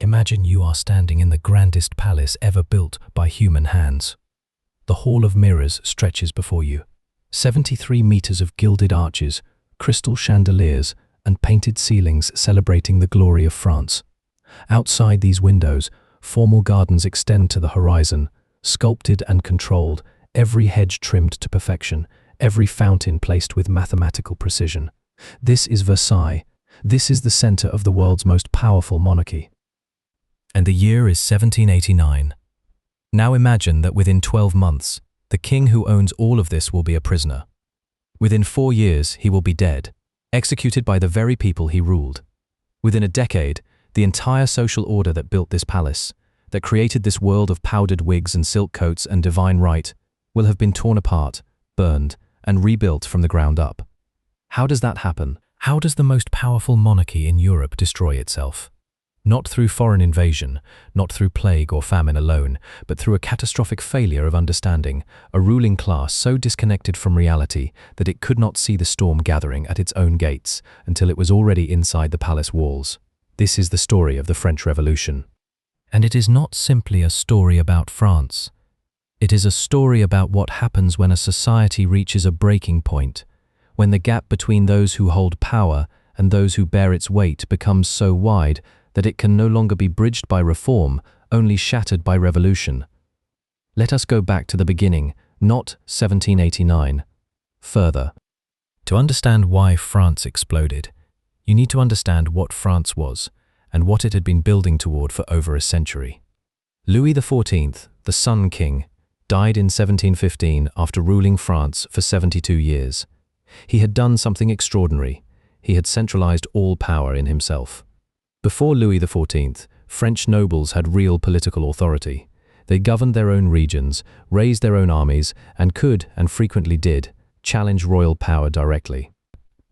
Imagine you are standing in the grandest palace ever built by human hands. The Hall of Mirrors stretches before you. 73 meters of gilded arches, crystal chandeliers, and painted ceilings celebrating the glory of France. Outside these windows, formal gardens extend to the horizon, sculpted and controlled, every hedge trimmed to perfection, every fountain placed with mathematical precision. This is Versailles. This is the center of the world's most powerful monarchy. And the year is 1789. Now imagine that within 12 months, the king who owns all of this will be a prisoner. Within 4 years, he will be dead, executed by the very people he ruled. Within a decade, the entire social order that built this palace, that created this world of powdered wigs and silk coats and divine right, will have been torn apart, burned, and rebuilt from the ground up. How does that happen? How does the most powerful monarchy in Europe destroy itself? Not through foreign invasion, not through plague or famine alone, but through a catastrophic failure of understanding, a ruling class so disconnected from reality that it could not see the storm gathering at its own gates until it was already inside the palace walls. This is the story of the French Revolution. And it is not simply a story about France. It is a story about what happens when a society reaches a breaking point, when the gap between those who hold power and those who bear its weight becomes so wide that it can no longer be bridged by reform, only shattered by revolution. Let us go back to the beginning, not 1789. Further. To understand why France exploded, you need to understand what France was and what it had been building toward for over a century. Louis XIV, the Sun King, died in 1715 after ruling France for 72 years. He had done something extraordinary. He had centralized all power in himself. Before Louis XIV, French nobles had real political authority. They governed their own regions, raised their own armies, and could, and frequently did, challenge royal power directly.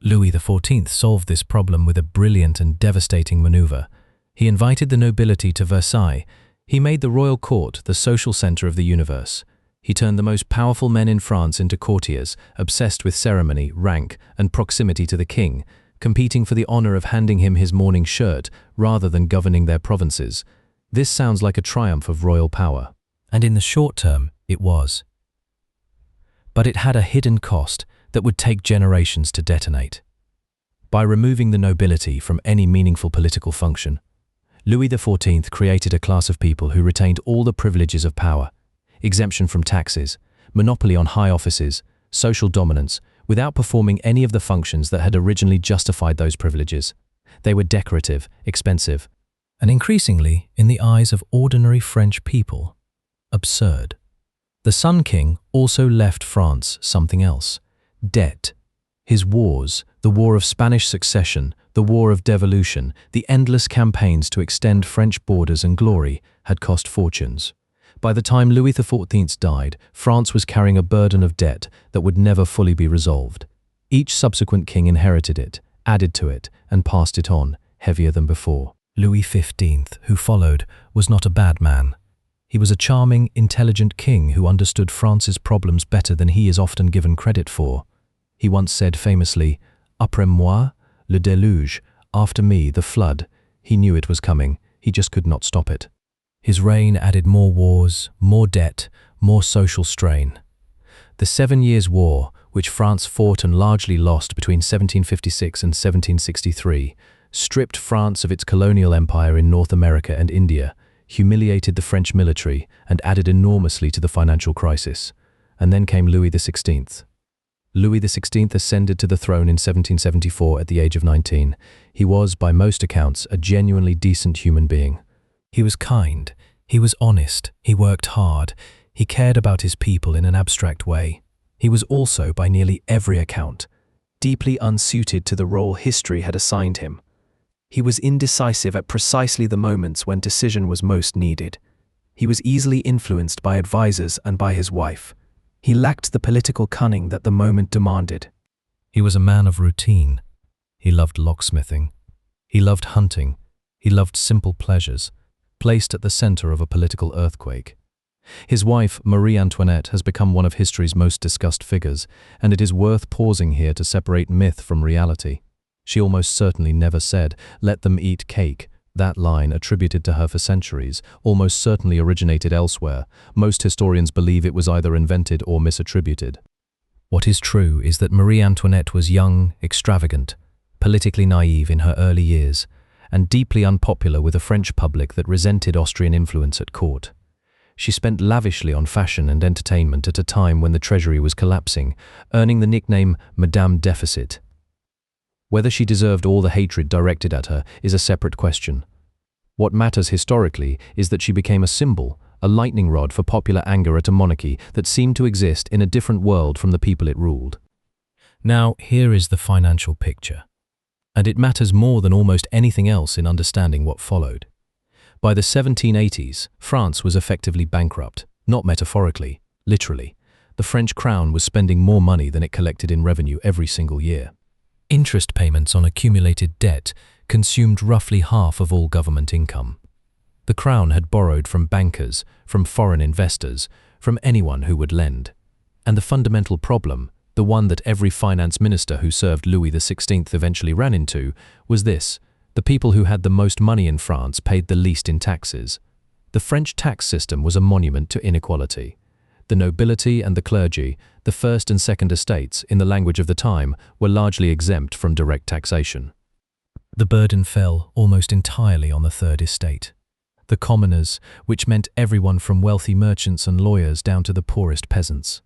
Louis XIV solved this problem with a brilliant and devastating maneuver. He invited the nobility to Versailles. He made the royal court the social center of the universe. He turned the most powerful men in France into courtiers, obsessed with ceremony, rank, and proximity to the king, competing for the honor of handing him his morning shirt rather than governing their provinces. This sounds like a triumph of royal power. And in the short term, it was. But it had a hidden cost that would take generations to detonate. By removing the nobility from any meaningful political function, Louis XIV created a class of people who retained all the privileges of power: exemption from taxes, monopoly on high offices, social dominance, without performing any of the functions that had originally justified those privileges. They were decorative, expensive, and increasingly, in the eyes of ordinary French people, absurd. The Sun King also left France something else: debt. His wars, the War of Spanish Succession, the War of Devolution, the endless campaigns to extend French borders and glory, had cost fortunes. By the time Louis XIV died, France was carrying a burden of debt that would never fully be resolved. Each subsequent king inherited it, added to it, and passed it on, heavier than before. Louis XV, who followed, was not a bad man. He was a charming, intelligent king who understood France's problems better than he is often given credit for. He once said famously, "Après moi, le déluge, after me, the flood." He knew it was coming, he just could not stop it. His reign added more wars, more debt, more social strain. The 7 Years' War, which France fought and largely lost between 1756 and 1763, stripped France of its colonial empire in North America and India, humiliated the French military, and added enormously to the financial crisis. And then came Louis XVI. Louis XVI ascended to the throne in 1774 at the age of 19. He was, by most accounts, a genuinely decent human being. He was kind, he was honest, he worked hard, he cared about his people in an abstract way. He was also, by nearly every account, deeply unsuited to the role history had assigned him. He was indecisive at precisely the moments when decision was most needed. He was easily influenced by advisors and by his wife. He lacked the political cunning that the moment demanded. He was a man of routine. He loved locksmithing. He loved hunting. He loved simple pleasures, placed at the center of a political earthquake. His wife, Marie Antoinette, has become one of history's most discussed figures, and it is worth pausing here to separate myth from reality. She almost certainly never said, "Let them eat cake," That line, attributed to her for centuries, almost certainly originated elsewhere. Most historians believe it was either invented or misattributed. What is true is that Marie Antoinette was young, extravagant, politically naive in her early years, and deeply unpopular with a French public that resented Austrian influence at court. She spent lavishly on fashion and entertainment at a time when the treasury was collapsing, earning the nickname Madame Deficit. Whether she deserved all the hatred directed at her is a separate question. What matters historically is that she became a symbol, a lightning rod for popular anger at a monarchy that seemed to exist in a different world from the people it ruled. Now, here is the financial picture. And it matters more than almost anything else in understanding what followed. By the 1780s, France was effectively bankrupt, not metaphorically, literally. The French crown was spending more money than it collected in revenue every single year. Interest payments on accumulated debt consumed roughly half of all government income. The crown had borrowed from bankers, from foreign investors, from anyone who would lend. And the fundamental problem, the one that every finance minister who served Louis XVI eventually ran into, was this: the people who had the most money in France paid the least in taxes. The French tax system was a monument to inequality. The nobility and the clergy, the first and second estates, in the language of the time, were largely exempt from direct taxation. The burden fell almost entirely on the third estate. The commoners, which meant everyone from wealthy merchants and lawyers down to the poorest peasants.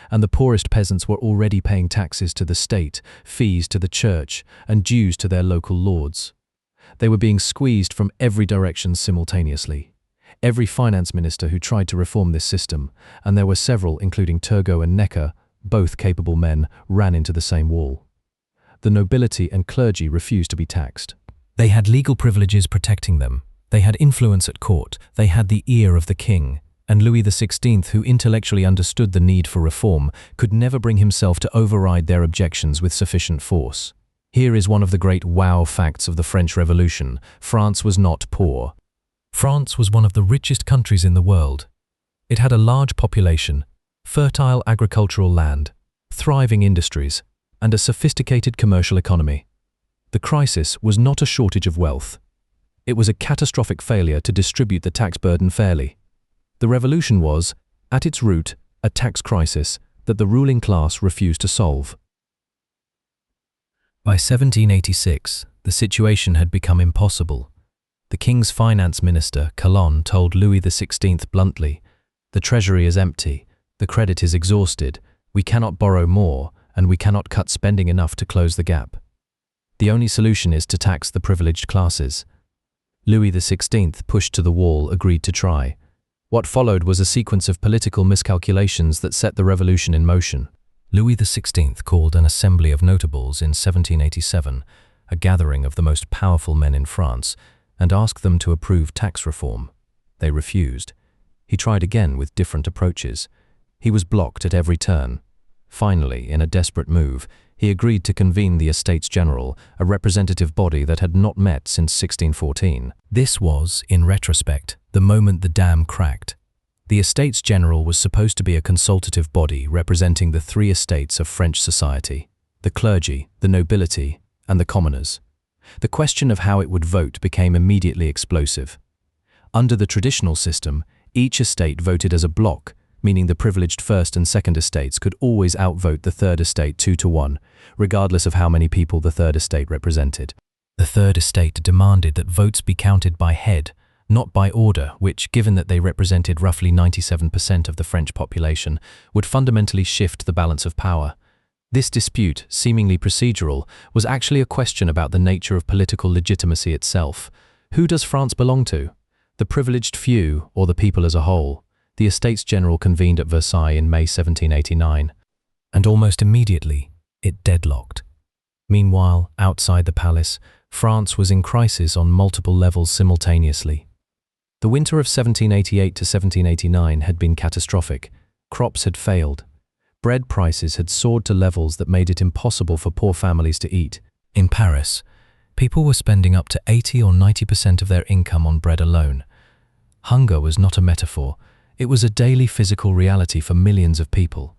And the poorest peasants were already paying taxes to the state, fees to the church, and dues to their local lords. They were being squeezed from every direction simultaneously. Every finance minister who tried to reform this system, and there were several including Turgot and Necker, both capable men, ran into the same wall. The nobility and clergy refused to be taxed. They had legal privileges protecting them. They had influence at court. They had the ear of the king. And Louis XVI, who intellectually understood the need for reform, could never bring himself to override their objections with sufficient force. Here is one of the great wow facts of the French Revolution: France was not poor. France was one of the richest countries in the world. It had a large population, fertile agricultural land, thriving industries, and a sophisticated commercial economy. The crisis was not a shortage of wealth. It was a catastrophic failure to distribute the tax burden fairly. The revolution was, at its root, a tax crisis that the ruling class refused to solve. By 1786, the situation had become impossible. The king's finance minister, Calonne, told Louis XVI bluntly, "The treasury is empty, the credit is exhausted, we cannot borrow more, and we cannot cut spending enough to close the gap. The only solution is to tax the privileged classes." Louis XVI, pushed to the wall, agreed to try. What followed was a sequence of political miscalculations that set the revolution in motion. Louis XVI called an assembly of notables in 1787, a gathering of the most powerful men in France, and asked them to approve tax reform. They refused. He tried again with different approaches. He was blocked at every turn. Finally, in a desperate move, he agreed to convene the Estates General, a representative body that had not met since 1614. This was, in retrospect, the moment the dam cracked. The Estates General was supposed to be a consultative body representing the three estates of French society: the clergy, the nobility, and the commoners. The question of how it would vote became immediately explosive. Under the traditional system, each estate voted as a bloc, meaning the privileged first and second estates could always outvote the third estate 2-1, regardless of how many people the third estate represented. The third estate demanded that votes be counted by head, not by order, which, given that they represented roughly 97% of the French population, would fundamentally shift the balance of power. This dispute, seemingly procedural, was actually a question about the nature of political legitimacy itself. Who does France belong to? The privileged few, or the people as a whole? The Estates General convened at Versailles in May 1789, and almost immediately it deadlocked. Meanwhile, outside the palace, France was in crisis on multiple levels simultaneously. The winter of 1788 to 1789 had been catastrophic. Crops had failed. Bread prices had soared to levels that made it impossible for poor families to eat. In Paris, people were spending up to 80 or 90% of their income on bread alone. Hunger was not a metaphor. It was a daily physical reality for millions of people.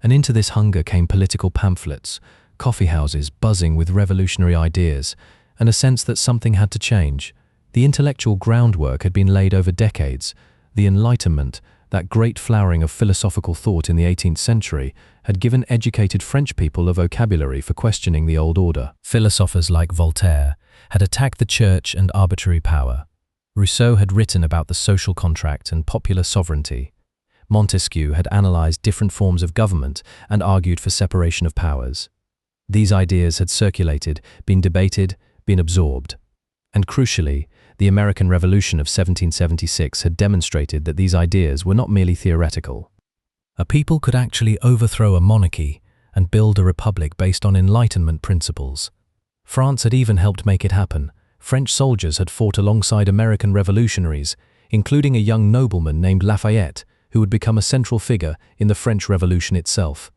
And into this hunger came political pamphlets, coffee houses buzzing with revolutionary ideas, and a sense that something had to change. The intellectual groundwork had been laid over decades. The Enlightenment, that great flowering of philosophical thought in the 18th century, had given educated French people a vocabulary for questioning the old order. Philosophers like Voltaire had attacked the church and arbitrary power. Rousseau had written about the social contract and popular sovereignty. Montesquieu had analyzed different forms of government and argued for separation of powers. These ideas had circulated, been debated, been absorbed. And crucially, the American Revolution of 1776 had demonstrated that these ideas were not merely theoretical. A people could actually overthrow a monarchy and build a republic based on Enlightenment principles. France had even helped make it happen. French soldiers had fought alongside American revolutionaries, including a young nobleman named Lafayette, who would become a central figure in the French Revolution itself.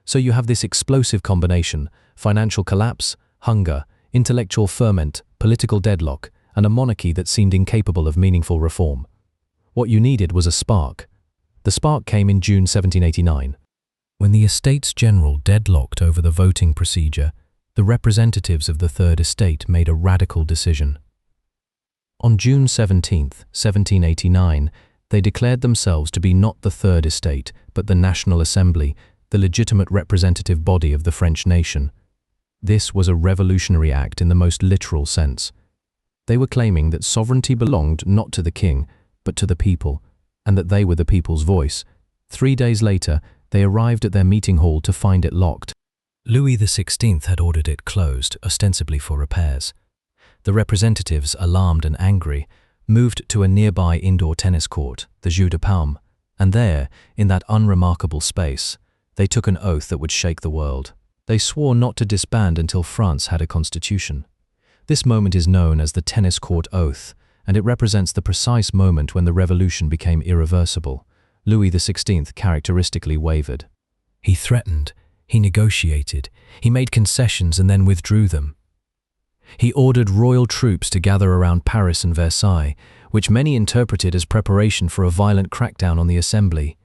So you have this explosive combination: financial collapse, hunger, intellectual ferment, political deadlock, and a monarchy that seemed incapable of meaningful reform. What you needed was a spark. The spark came in June 1789. When the Estates General deadlocked over the voting procedure, the representatives of the Third Estate made a radical decision. On June 17, 1789, they declared themselves to be not the Third Estate, but the National Assembly, the legitimate representative body of the French nation. This was a revolutionary act in the most literal sense. They were claiming that sovereignty belonged not to the king, but to the people, and that they were the people's voice. 3 days later, they arrived at their meeting hall to find it locked. Louis XVI had ordered it closed, ostensibly for repairs. The representatives, alarmed and angry, moved to a nearby indoor tennis court, the Jeu de Paume, and there, in that unremarkable space, they took an oath that would shake the world. They swore not to disband until France had a constitution. This moment is known as the tennis court oath, and it represents the precise moment when the revolution became irreversible. Louis XVI characteristically wavered. He threatened, he negotiated, he made concessions and then withdrew them. He ordered royal troops to gather around Paris and Versailles, which many interpreted as preparation for a violent crackdown on the Assembly.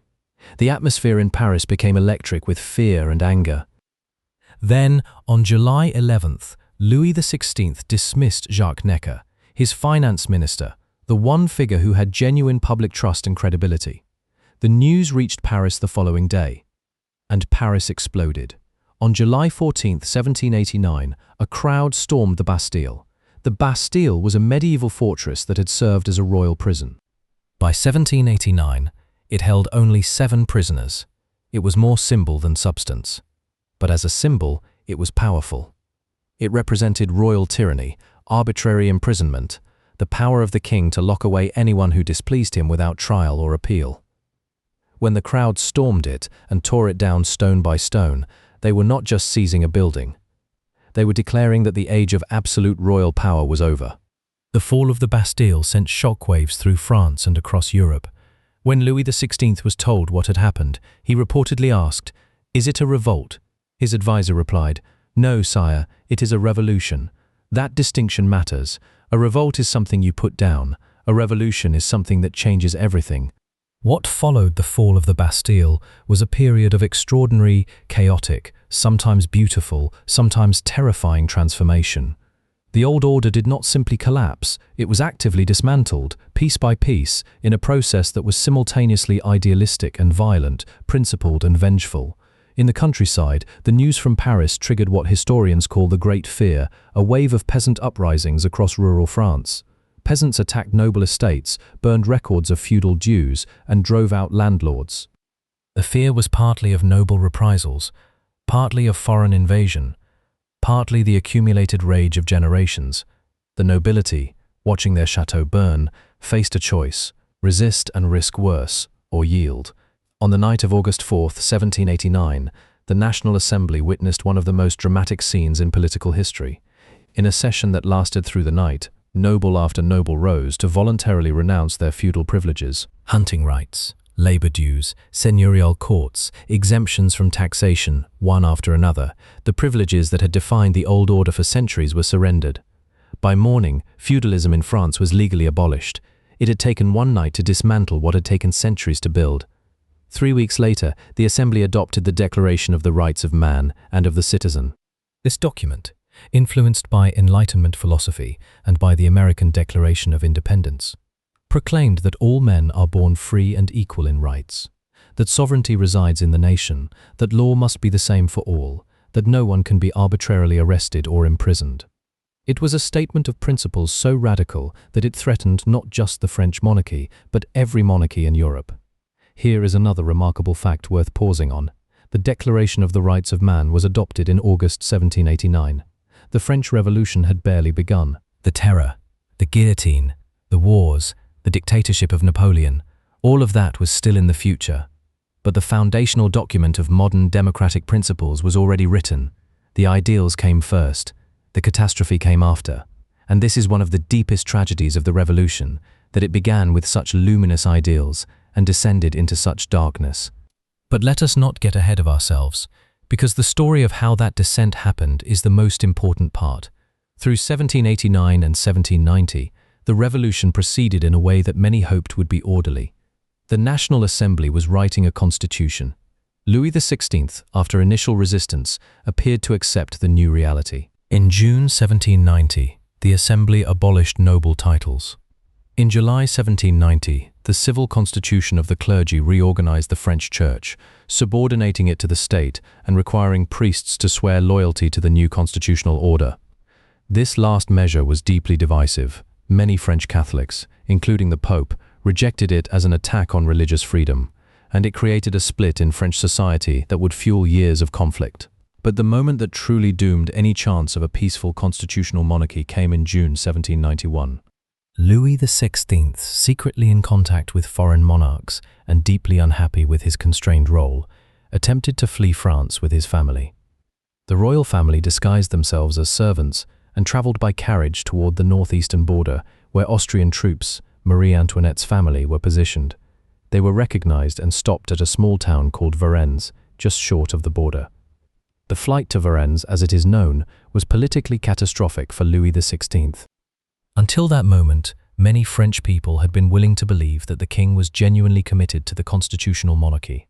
The atmosphere in Paris became electric with fear and anger. Then, on July 11th, Louis XVI dismissed Jacques Necker, his finance minister, the one figure who had genuine public trust and credibility. The news reached Paris the following day, and Paris exploded. On July 14, 1789, a crowd stormed the Bastille. The Bastille was a medieval fortress that had served as a royal prison. By 1789, it held only 7 prisoners. It was more symbol than substance. But as a symbol, it was powerful. It represented royal tyranny, arbitrary imprisonment, the power of the king to lock away anyone who displeased him without trial or appeal. When the crowd stormed it and tore it down stone by stone, they were not just seizing a building. They were declaring that the age of absolute royal power was over. The fall of the Bastille sent shockwaves through France and across Europe. When Louis XVI was told what had happened, he reportedly asked, "Is it a revolt?" His advisor replied, "No, sire, it is a revolution. That distinction matters. A revolt is something you put down. A revolution is something that changes everything." What followed the fall of the Bastille was a period of extraordinary, chaotic, sometimes beautiful, sometimes terrifying transformation. The old order did not simply collapse, it was actively dismantled, piece by piece, in a process that was simultaneously idealistic and violent, principled and vengeful. In the countryside, the news from Paris triggered what historians call the Great Fear, a wave of peasant uprisings across rural France. Peasants attacked noble estates, burned records of feudal dues, and drove out landlords. The fear was partly of noble reprisals, partly of foreign invasion, partly the accumulated rage of generations. The nobility, watching their chateau burn, faced a choice: resist and risk worse, or yield. On the night of August 4, 1789, the National Assembly witnessed one of the most dramatic scenes in political history. In a session that lasted through the night, noble after noble rose to voluntarily renounce their feudal privileges. Hunting rights, labor dues, seigneurial courts, exemptions from taxation, one after another, the privileges that had defined the old order for centuries were surrendered. By morning, feudalism in France was legally abolished. It had taken one night to dismantle what had taken centuries to build. 3 weeks later, the Assembly adopted the Declaration of the Rights of Man and of the Citizen. This document, influenced by Enlightenment philosophy and by the American Declaration of Independence, proclaimed that all men are born free and equal in rights, that sovereignty resides in the nation, that law must be the same for all, that no one can be arbitrarily arrested or imprisoned. It was a statement of principles so radical that it threatened not just the French monarchy, but every monarchy in Europe. Here is another remarkable fact worth pausing on. The Declaration of the Rights of Man was adopted in August 1789. The French Revolution had barely begun. The terror, the guillotine, the wars, the dictatorship of Napoleon, all of that was still in the future. But the foundational document of modern democratic principles was already written. The ideals came first, the catastrophe came after. And this is one of the deepest tragedies of the revolution, that it began with such luminous ideals and descended into such darkness. But let us not get ahead of ourselves, because the story of how that descent happened is the most important part. Through 1789 and 1790, the revolution proceeded in a way that many hoped would be orderly. The National Assembly was writing a constitution. Louis XVI, after initial resistance, appeared to accept the new reality. In June 1790, the Assembly abolished noble titles. In July 1790, the civil constitution of the clergy reorganized the French Church, subordinating it to the state and requiring priests to swear loyalty to the new constitutional order. This last measure was deeply divisive. Many French Catholics, including the Pope, rejected it as an attack on religious freedom, and it created a split in French society that would fuel years of conflict. But the moment that truly doomed any chance of a peaceful constitutional monarchy came in June 1791. Louis XVI, secretly in contact with foreign monarchs and deeply unhappy with his constrained role, attempted to flee France with his family. The royal family disguised themselves as servants and traveled by carriage toward the northeastern border, where Austrian troops, Marie Antoinette's family, were positioned. They were recognized and stopped at a small town called Versailles, just short of the border. The flight to Versailles, as it is known, was politically catastrophic for Louis XVI. Until that moment, many French people had been willing to believe that the king was genuinely committed to the constitutional monarchy.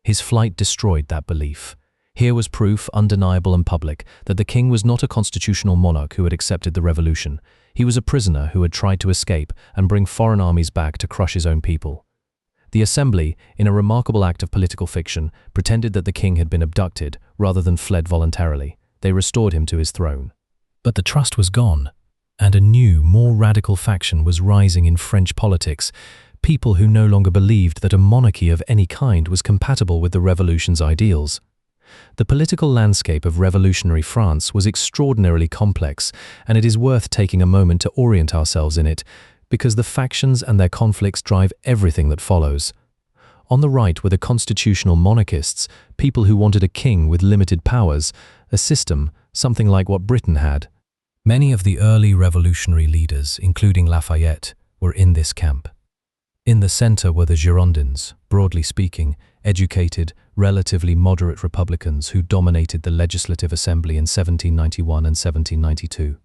His flight destroyed that belief. Here was proof, undeniable and public, that the king was not a constitutional monarch who had accepted the revolution. He was a prisoner who had tried to escape and bring foreign armies back to crush his own people. The Assembly, in a remarkable act of political fiction, pretended that the king had been abducted rather than fled voluntarily. They restored him to his throne. But the trust was gone, and a new, more radical faction was rising in French politics, people who no longer believed that a monarchy of any kind was compatible with the revolution's ideals. The political landscape of revolutionary France was extraordinarily complex, and it is worth taking a moment to orient ourselves in it, because the factions and their conflicts drive everything that follows. On the right were the constitutional monarchists, people who wanted a king with limited powers, a system, something like what Britain had. Many of the early revolutionary leaders, including Lafayette, were in this camp. In the center were the Girondins, broadly speaking, educated, relatively moderate Republicans who dominated the Legislative Assembly in 1791 and 1792.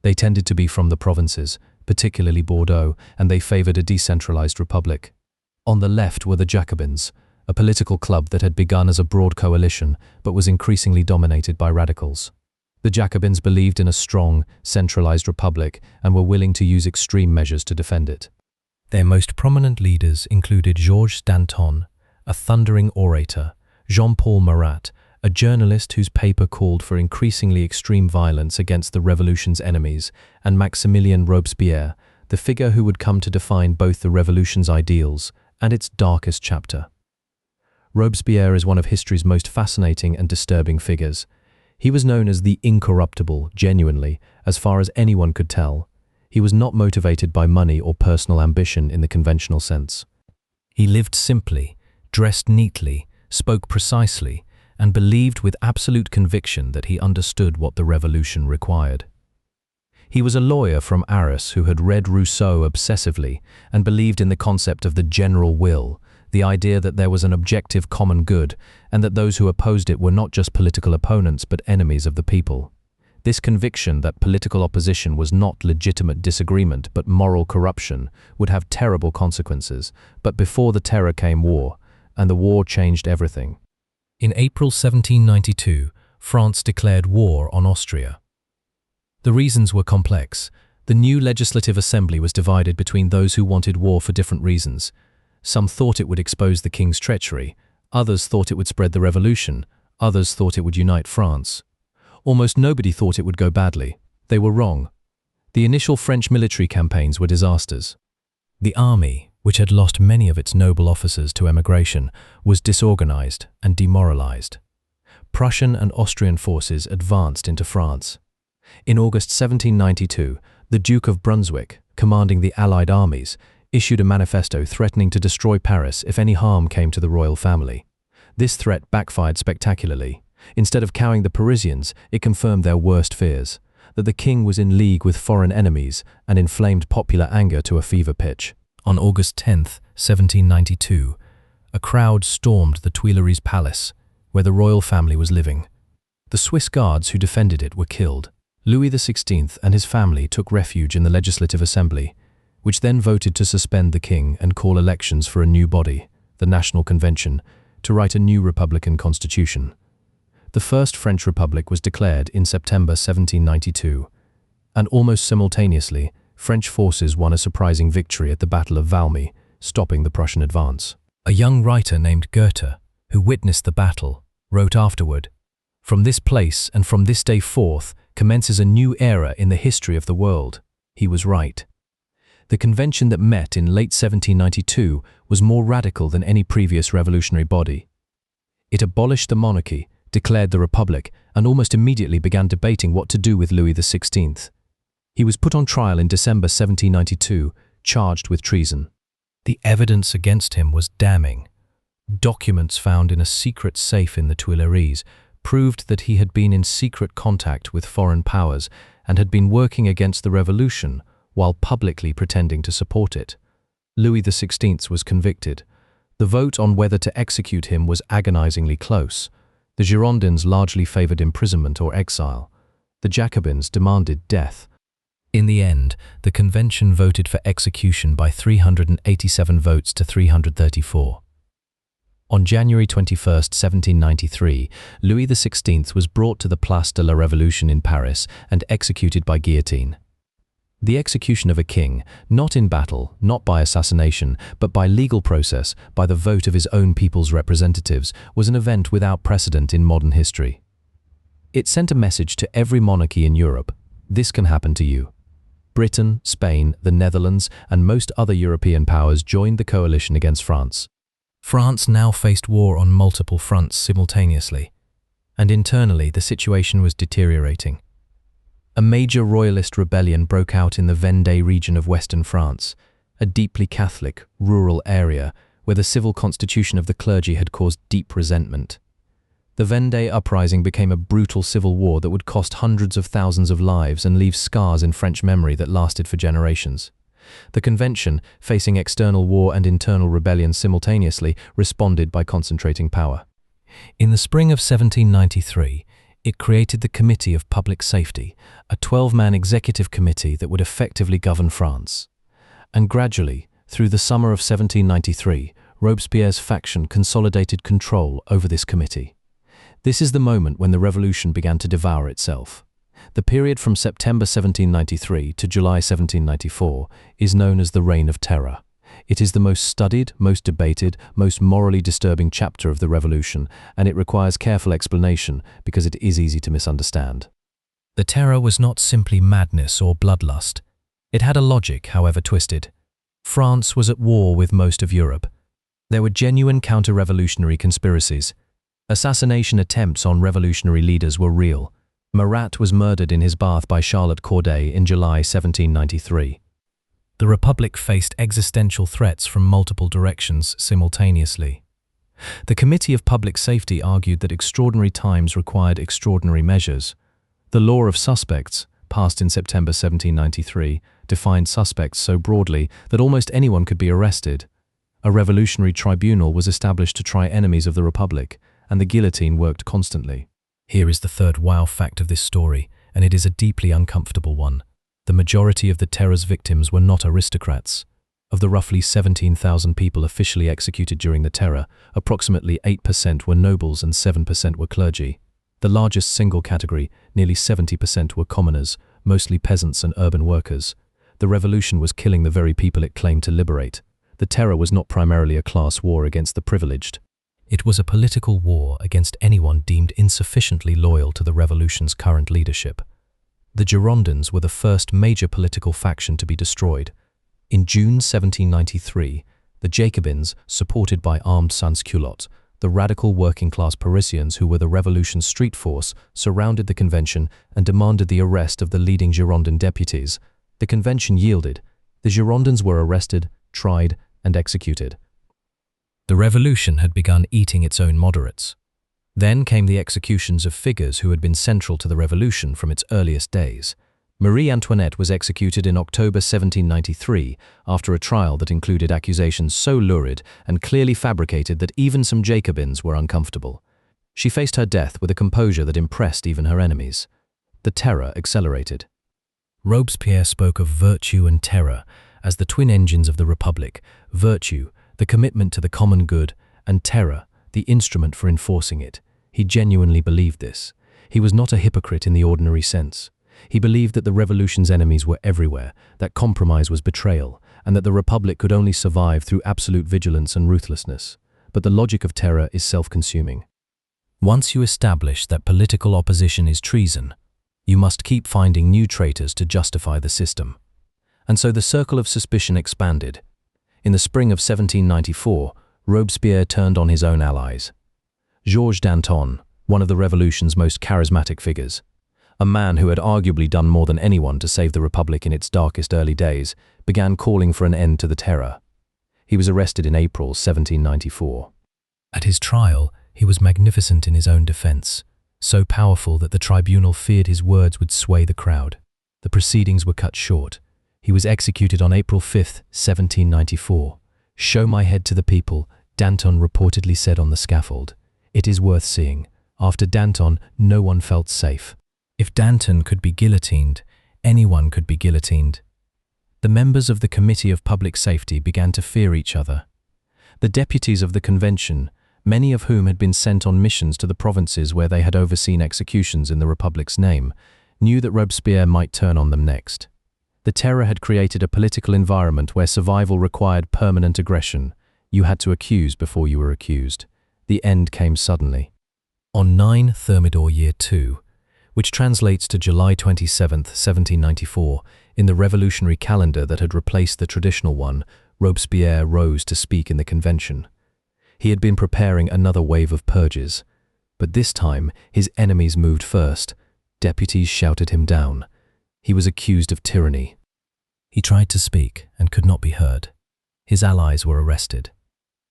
They tended to be from the provinces, particularly Bordeaux, and they favored a decentralized republic. On the left were the Jacobins, a political club that had begun as a broad coalition but was increasingly dominated by radicals. The Jacobins believed in a strong, centralized republic and were willing to use extreme measures to defend it. Their most prominent leaders included Georges Danton, a thundering orator, Jean-Paul Marat, a journalist whose paper called for increasingly extreme violence against the revolution's enemies, and Maximilien Robespierre, the figure who would come to define both the revolution's ideals and its darkest chapter. Robespierre is one of history's most fascinating and disturbing figures. He was known as the incorruptible, genuinely, as far as anyone could tell. He was not motivated by money or personal ambition in the conventional sense. He lived simply, dressed neatly, spoke precisely, and believed with absolute conviction that he understood what the revolution required. He was a lawyer from Arras who had read Rousseau obsessively and believed in the concept of the general will, the idea that there was an objective common good and that those who opposed it were not just political opponents but enemies of the people. This conviction that political opposition was not legitimate disagreement but moral corruption would have terrible consequences, but before the terror came war, and the war changed everything. In April 1792, France declared war on Austria. The reasons were complex. The new legislative assembly was divided between those who wanted war for different reasons. Some thought it would expose the king's treachery, others thought it would spread the revolution, others thought it would unite France. Almost nobody thought it would go badly. They were wrong. The initial French military campaigns were disasters. The army, which had lost many of its noble officers to emigration, was disorganized and demoralized. Prussian and Austrian forces advanced into France. In August 1792, the Duke of Brunswick, commanding the Allied armies, issued a manifesto threatening to destroy Paris if any harm came to the royal family. This threat backfired spectacularly. Instead of cowing the Parisians, it confirmed their worst fears, that the king was in league with foreign enemies, and inflamed popular anger to a fever pitch. On August 10, 1792, a crowd stormed the Tuileries Palace, where the royal family was living. The Swiss guards who defended it were killed. Louis XVI and his family took refuge in the Legislative Assembly, which then voted to suspend the king and call elections for a new body, the National Convention, to write a new republican constitution. The First French Republic was declared in September 1792, and almost simultaneously, French forces won a surprising victory at the Battle of Valmy, stopping the Prussian advance. A young writer named Goethe, who witnessed the battle, wrote afterward, "From this place and from this day forth commences a new era in the history of the world." He was right. The convention that met in late 1792 was more radical than any previous revolutionary body. It abolished the monarchy, declared the republic, and almost immediately began debating what to do with Louis XVI. He was put on trial in December 1792, charged with treason. The evidence against him was damning. Documents found in a secret safe in the Tuileries proved that he had been in secret contact with foreign powers and had been working against the revolution while publicly pretending to support it. Louis XVI was convicted. The vote on whether to execute him was agonizingly close. The Girondins largely favored imprisonment or exile. The Jacobins demanded death. In the end, the convention voted for execution by 387 votes to 334. On January 21, 1793, Louis XVI was brought to the Place de la Révolution in Paris and executed by guillotine. The execution of a king, not in battle, not by assassination, but by legal process, by the vote of his own people's representatives, was an event without precedent in modern history. It sent a message to every monarchy in Europe: this can happen to you. Britain, Spain, the Netherlands, and most other European powers joined the coalition against France. France now faced war on multiple fronts simultaneously, and internally the situation was deteriorating. A major royalist rebellion broke out in the Vendée region of western France, a deeply Catholic, rural area where the civil constitution of the clergy had caused deep resentment. The Vendée uprising became a brutal civil war that would cost hundreds of thousands of lives and leave scars in French memory that lasted for generations. The convention, facing external war and internal rebellion simultaneously, responded by concentrating power. In the spring of 1793, it created the Committee of Public Safety, a 12-man executive committee that would effectively govern France. And gradually, through the summer of 1793, Robespierre's faction consolidated control over this committee. This is the moment when the revolution began to devour itself. The period from September 1793 to July 1794 is known as the Reign of Terror. It is the most studied, most debated, most morally disturbing chapter of the revolution, and it requires careful explanation because it is easy to misunderstand. The Terror was not simply madness or bloodlust. It had a logic, however twisted. France was at war with most of Europe. There were genuine counter-revolutionary conspiracies. Assassination attempts on revolutionary leaders were real. Marat was murdered in his bath by Charlotte Corday in July 1793. The Republic faced existential threats from multiple directions simultaneously. The Committee of Public Safety argued that extraordinary times required extraordinary measures. The law of suspects, passed in September 1793, defined suspects so broadly that almost anyone could be arrested. A revolutionary tribunal was established to try enemies of the Republic, and the guillotine worked constantly. Here is the third wow fact of this story, and it is a deeply uncomfortable one. The majority of the Terror's victims were not aristocrats. Of the roughly 17,000 people officially executed during the Terror, approximately 8% were nobles and 7% were clergy. The largest single category, nearly 70%, were commoners, mostly peasants and urban workers. The revolution was killing the very people it claimed to liberate. The terror was not primarily a class war against the privileged. It was a political war against anyone deemed insufficiently loyal to the revolution's current leadership. The Girondins were the first major political faction to be destroyed. In June 1793, the Jacobins, supported by armed sans-culottes, the radical working-class Parisians who were the revolution's street force, surrounded the convention and demanded the arrest of the leading Girondin deputies. The convention yielded. The Girondins were arrested, tried, and executed. The revolution had begun eating its own moderates. Then came the executions of figures who had been central to the revolution from its earliest days. Marie Antoinette was executed in October 1793 after a trial that included accusations so lurid and clearly fabricated that even some Jacobins were uncomfortable. She faced her death with a composure that impressed even her enemies. The terror accelerated. Robespierre spoke of virtue and terror as the twin engines of the Republic: virtue, the commitment to the common good, and terror, the instrument for enforcing it. He genuinely believed this. He was not a hypocrite in the ordinary sense. He believed that the revolution's enemies were everywhere, that compromise was betrayal, and that the Republic could only survive through absolute vigilance and ruthlessness. But the logic of terror is self-consuming. Once you establish that political opposition is treason, you must keep finding new traitors to justify the system. And so the circle of suspicion expanded. In the spring of 1794, Robespierre turned on his own allies. Georges Danton, one of the revolution's most charismatic figures, a man who had arguably done more than anyone to save the Republic in its darkest early days, began calling for an end to the terror. He was arrested in April 1794. At his trial, he was magnificent in his own defense, so powerful that the tribunal feared his words would sway the crowd. The proceedings were cut short. He was executed on April 5, 1794. "Show my head to the people," Danton reportedly said on the scaffold. It is worth seeing. After Danton, no one felt safe. If Danton could be guillotined, anyone could be guillotined. The members of the Committee of Public Safety began to fear each other. The deputies of the convention, many of whom had been sent on missions to the provinces where they had overseen executions in the Republic's name, knew that Robespierre might turn on them next. The terror had created a political environment where survival required permanent aggression. You had to accuse before you were accused. The end came suddenly. On 9 Thermidor Year II, which translates to July 27, 1794, in the revolutionary calendar that had replaced the traditional one, Robespierre rose to speak in the convention. He had been preparing another wave of purges, but this time his enemies moved first. Deputies shouted him down. He was accused of tyranny. He tried to speak and could not be heard. His allies were arrested.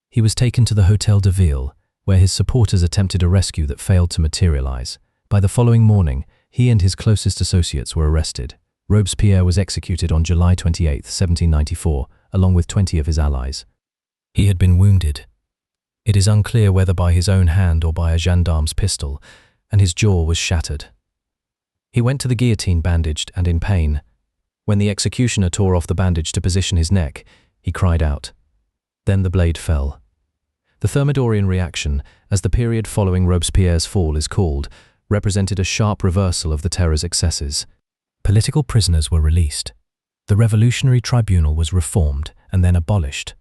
He was taken to the Hôtel de Ville, where his supporters attempted a rescue that failed to materialize. By the following morning, he and his closest associates were arrested. Robespierre was executed on July 28, 1794, along with 20 of his allies. He had been wounded. It is unclear whether by his own hand or by a gendarme's pistol, and his jaw was shattered. He went to the guillotine bandaged and in pain. When the executioner tore off the bandage to position his neck, he cried out. Then the blade fell. The Thermidorian reaction, as the period following Robespierre's fall is called, represented a sharp reversal of the terror's excesses. Political prisoners were released. The Revolutionary Tribunal was reformed and then abolished.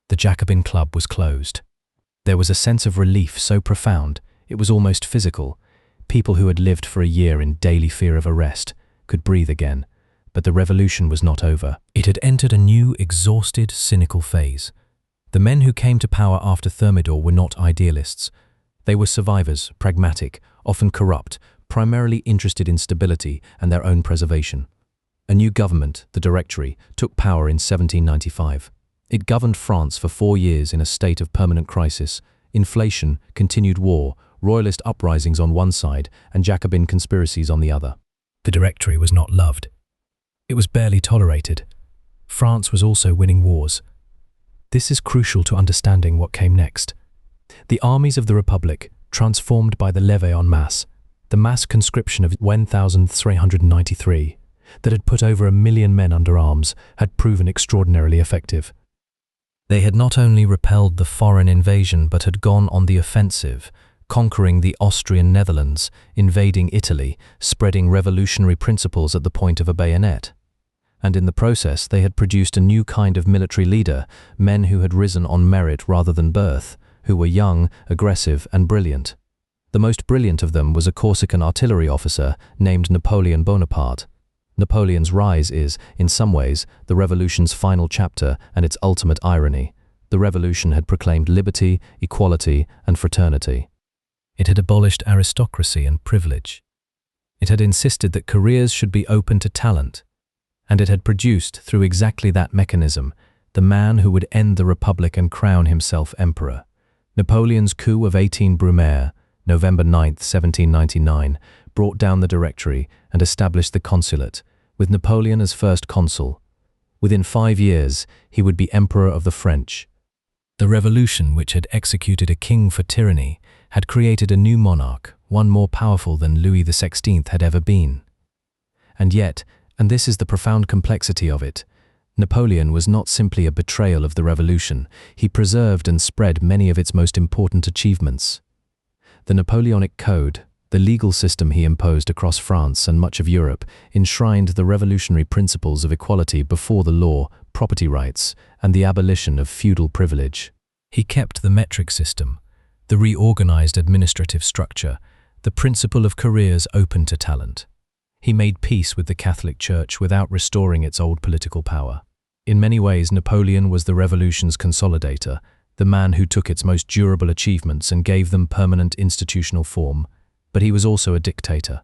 The Jacobin Club was closed. There was a sense of relief so profound, it was almost physical. People who had lived for a year in daily fear of arrest could breathe again. But the revolution was not over. It had entered a new, exhausted, cynical phase. The men who came to power after Thermidor were not idealists. They were survivors, pragmatic, often corrupt, primarily interested in stability and their own preservation. A new government, the Directory, took power in 1795. It governed France for 4 years in a state of permanent crisis. Inflation, continued war, royalist uprisings on one side, and Jacobin conspiracies on the other. The Directory was not loved. It was barely tolerated. France was also winning wars. This is crucial to understanding what came next. The armies of the Republic, transformed by the levée en masse, the mass conscription of 1,393, that had put over 1 million men under arms, had proven extraordinarily effective. They had not only repelled the foreign invasion but had gone on the offensive, conquering the Austrian Netherlands, invading Italy, spreading revolutionary principles at the point of a bayonet. And in the process, they had produced a new kind of military leader, men who had risen on merit rather than birth, who were young, aggressive, and brilliant. The most brilliant of them was a Corsican artillery officer named Napoleon Bonaparte. Napoleon's rise is, in some ways, the revolution's final chapter and its ultimate irony. The revolution had proclaimed liberty, equality, and fraternity. It had abolished aristocracy and privilege. It had insisted that careers should be open to talent. And it had produced, through exactly that mechanism, the man who would end the Republic and crown himself emperor. Napoleon's coup of 18 Brumaire, November 9, 1799, brought down the Directory and established the consulate, with Napoleon as first consul. Within 5 years, he would be emperor of the French. The revolution, which had executed a king for tyranny, had created a new monarch, one more powerful than Louis XVI had ever been. And yet, and this is the profound complexity of it, Napoleon was not simply a betrayal of the revolution, he preserved and spread many of its most important achievements. The Napoleonic Code, the legal system he imposed across France and much of Europe, enshrined the revolutionary principles of equality before the law, property rights, and the abolition of feudal privilege. He kept the metric system, the reorganized administrative structure, the principle of careers open to talent. He made peace with the Catholic Church without restoring its old political power. In many ways, Napoleon was the revolution's consolidator, the man who took its most durable achievements and gave them permanent institutional form. But he was also a dictator.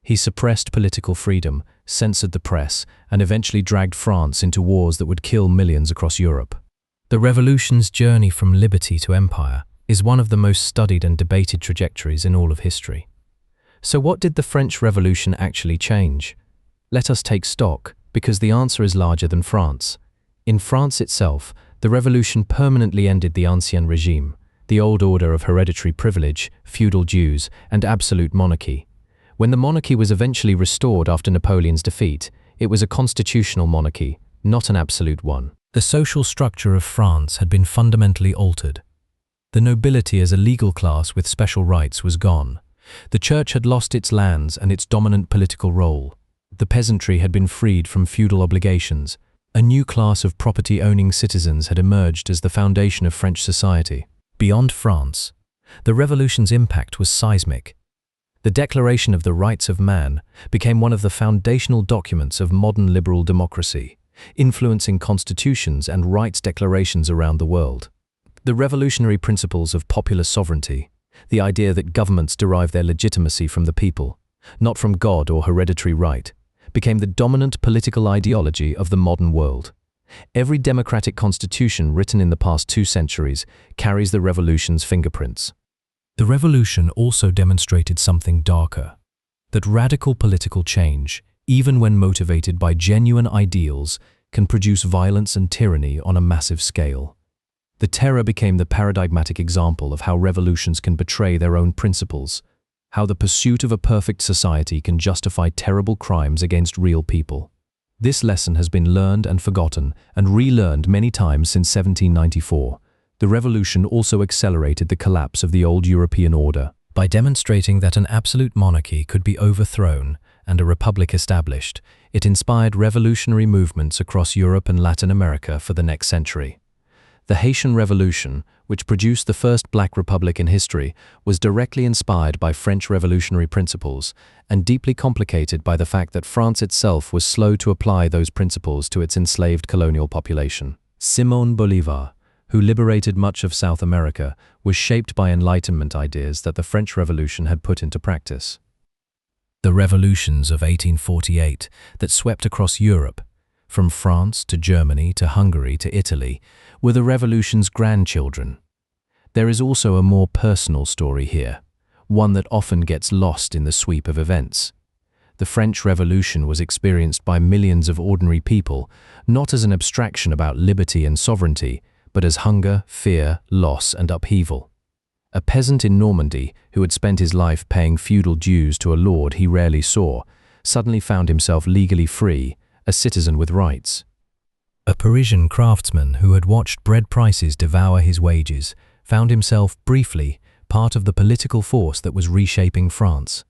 He suppressed political freedom, censored the press, and eventually dragged France into wars that would kill millions across Europe. The revolution's journey from liberty to empire is one of the most studied and debated trajectories in all of history. So what did the French Revolution actually change? Let us take stock, because the answer is larger than France. In France itself, the revolution permanently ended the ancien régime, the old order of hereditary privilege, feudal dues, and absolute monarchy. When the monarchy was eventually restored after Napoleon's defeat, it was a constitutional monarchy, not an absolute one. The social structure of France had been fundamentally altered. The nobility as a legal class with special rights was gone. The church had lost its lands and its dominant political role. The peasantry had been freed from feudal obligations. A new class of property-owning citizens had emerged as the foundation of French society. Beyond France, the revolution's impact was seismic. The Declaration of the Rights of Man became one of the foundational documents of modern liberal democracy, influencing constitutions and rights declarations around the world. The revolutionary principles of popular sovereignty, the idea that governments derive their legitimacy from the people, not from God or hereditary right, became the dominant political ideology of the modern world. Every democratic constitution written in the past 2 centuries carries the revolution's fingerprints. The revolution also demonstrated something darker, that radical political change, even when motivated by genuine ideals, can produce violence and tyranny on a massive scale. The Terror became the paradigmatic example of how revolutions can betray their own principles, how the pursuit of a perfect society can justify terrible crimes against real people. This lesson has been learned and forgotten and relearned many times since 1794. The revolution also accelerated the collapse of the old European order by demonstrating that an absolute monarchy could be overthrown and a republic established. It inspired revolutionary movements across Europe and Latin America for the next century. The Haitian Revolution, which produced the first black republic in history, was directly inspired by French revolutionary principles and deeply complicated by the fact that France itself was slow to apply those principles to its enslaved colonial population. Simón Bolívar, who liberated much of South America, was shaped by Enlightenment ideas that the French Revolution had put into practice. The revolutions of 1848 that swept across Europe, from France to Germany to Hungary to Italy, were the revolution's grandchildren. There is also a more personal story here, one that often gets lost in the sweep of events. The French Revolution was experienced by millions of ordinary people, not as an abstraction about liberty and sovereignty, but as hunger, fear, loss, and upheaval. A peasant in Normandy, who had spent his life paying feudal dues to a lord he rarely saw, suddenly found himself legally free, a citizen with rights. A Parisian craftsman who had watched bread prices devour his wages found himself briefly part of the political force that was reshaping France.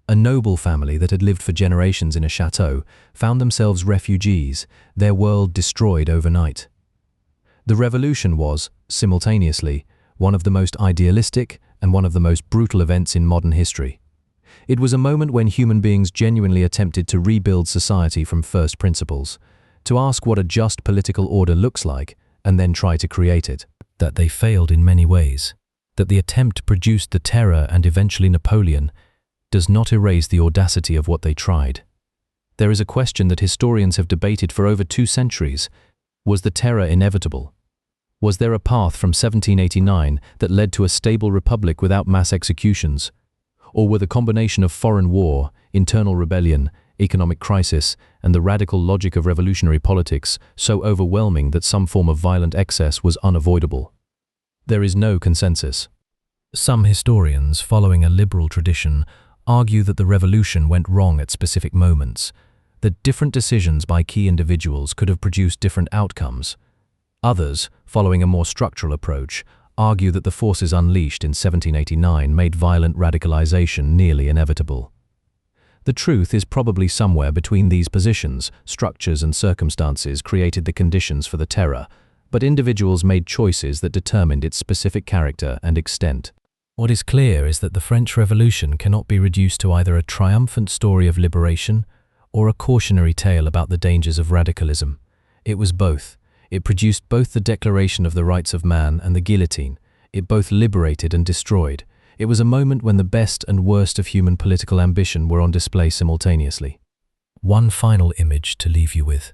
A noble family that had lived for generations in a chateau found themselves refugees, their world destroyed overnight. The revolution was, simultaneously, one of the most idealistic and one of the most brutal events in modern history. It was a moment when human beings genuinely attempted to rebuild society from first principles, to ask what a just political order looks like, and then try to create it. That they failed in many ways, that the attempt produced the terror and eventually Napoleon, does not erase the audacity of what they tried. There is a question that historians have debated for over 2 centuries. Was the terror inevitable? Was there a path from 1789 that led to a stable republic without mass executions? Or were the combination of foreign war, internal rebellion, economic crisis, and the radical logic of revolutionary politics so overwhelming that some form of violent excess was unavoidable? There is no consensus. Some historians, following a liberal tradition, argue that the revolution went wrong at specific moments, that different decisions by key individuals could have produced different outcomes. Others, following a more structural approach, argue that the forces unleashed in 1789 made violent radicalization nearly inevitable. The truth is probably somewhere between these positions. Structures and circumstances created the conditions for the terror, but individuals made choices that determined its specific character and extent. What is clear is that the French Revolution cannot be reduced to either a triumphant story of liberation or a cautionary tale about the dangers of radicalism. It was both. It produced both the Declaration of the Rights of Man and the guillotine. It both liberated and destroyed. It was a moment when the best and worst of human political ambition were on display simultaneously. One final image to leave you with.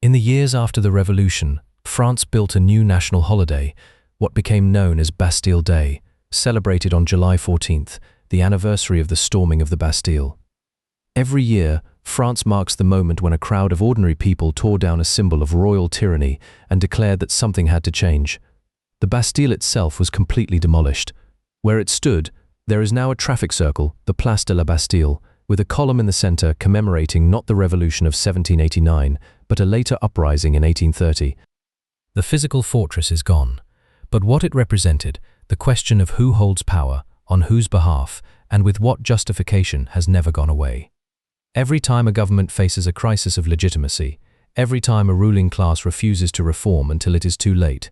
In the years after the Revolution, France built a new national holiday, what became known as Bastille Day, celebrated on July 14th, the anniversary of the storming of the Bastille. Every year, France marks the moment when a crowd of ordinary people tore down a symbol of royal tyranny and declared that something had to change. The Bastille itself was completely demolished. Where it stood, there is now a traffic circle, the Place de la Bastille, with a column in the center commemorating not the revolution of 1789, but a later uprising in 1830. The physical fortress is gone, but what it represented, the question of who holds power, on whose behalf, and with what justification has never gone away. Every time a government faces a crisis of legitimacy, every time a ruling class refuses to reform until it is too late,